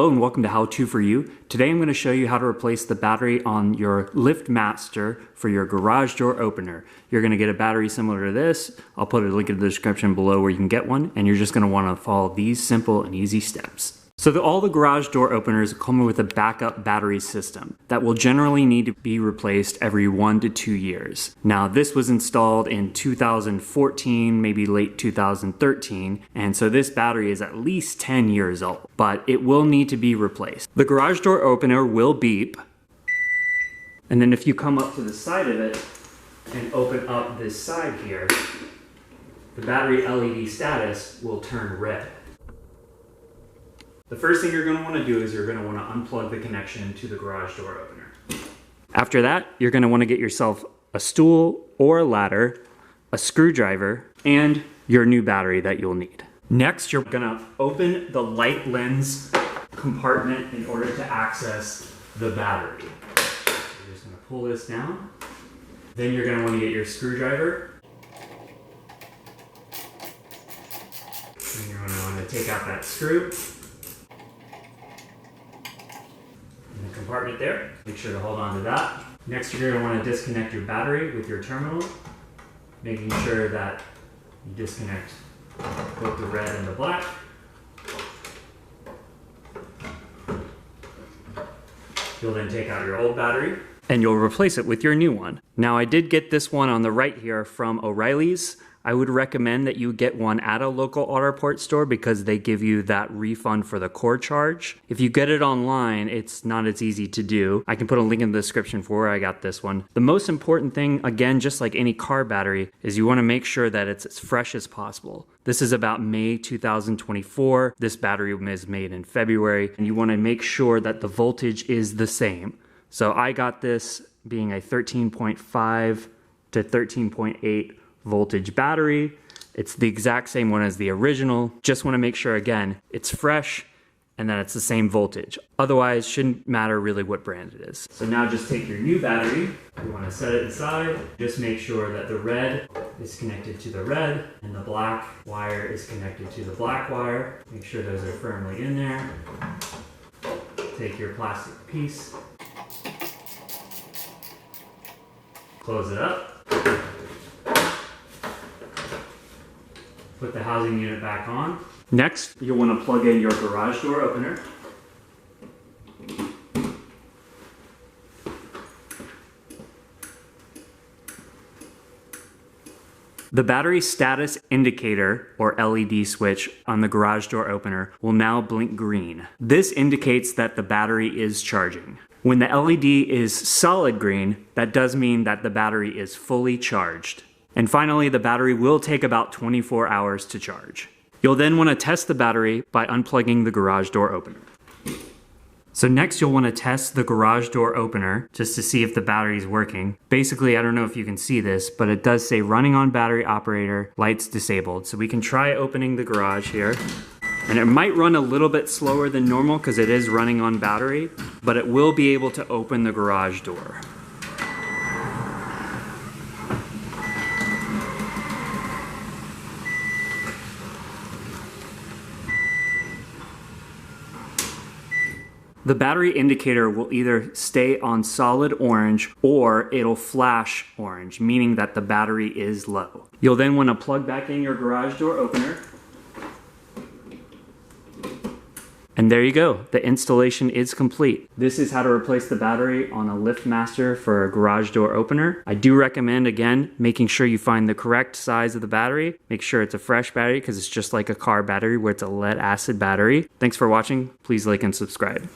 Hello and welcome to How To For You. Today I'm going to show you how to replace the battery on your LiftMaster for your garage door opener. You're going to get a battery similar to this. I'll put a link in the description below where you can get one, and you're just going to want to follow these simple and easy steps. So all the garage door openers come with a backup battery system that will generally need to be replaced every 1 to 2 years. Now this was installed in 2014, maybe late 2013, and so this battery is at least 10 years old, but it will need to be replaced. The garage door opener will beep, and then if you come up to the side of it and open up this side here, the battery LED status will turn red. The first thing you're going to want to do is you're going to want to unplug the connection to the garage door opener. After that, you're going to want to get yourself a stool or a ladder, a screwdriver, and your new battery that you'll need. Next, you're going to open the light lens compartment in order to access the battery. You're just going to pull this down. Then you're going to want to get your screwdriver. And you're going to want to take out that screw. Compartment there. Make sure to hold on to that. Next, you're going to want to disconnect your battery with your terminal, making sure that you disconnect both the red and the black. You'll then take out your old battery and you'll replace it with your new one. Now, I did get this one on the right here from O'Reilly's. I would recommend that you get one at a local Autoport store because they give you that refund for the core charge. If you get it online, it's not as easy to do. I can put a link in the description for where I got this one. The most important thing, again, just like any car battery, is you want to make sure that it's as fresh as possible. This is about May 2024. This battery is made in February, and you want to make sure that the voltage is the same. So I got this being a 13.5 to 13.8 voltage battery. It's the exact same one as the original. Just want to make sure, again, it's fresh and that it's the same voltage. Otherwise, shouldn't matter really what brand it is. So now just take your new battery. You want to set it aside. Just make sure that the red is connected to the red and the black wire is connected to the black wire. Make sure those are firmly in there. Take your plastic piece. Close it up. Put the housing unit back on. Next, you'll want to plug in your garage door opener. The battery status indicator, or LED switch, on the garage door opener will now blink green. This indicates that the battery is charging. When the LED is solid green, that does mean that the battery is fully charged. And finally, the battery will take about 24 hours to charge. You'll then want to test the battery by unplugging the garage door opener. So next you'll want to test the garage door opener just to see if the battery is working. Basically, I don't know if you can see this, but it does say running on battery operator, lights disabled. So we can try opening the garage here. And it might run a little bit slower than normal because it is running on battery, but it will be able to open the garage door. The battery indicator will either stay on solid orange or it'll flash orange, meaning that the battery is low. You'll then want to plug back in your garage door opener. And there you go, the installation is complete. This is how to replace the battery on a LiftMaster for a garage door opener. I do recommend, again, making sure you find the correct size of the battery. Make sure it's a fresh battery because it's just like a car battery where it's a lead acid battery. Thanks for watching. Please like and subscribe.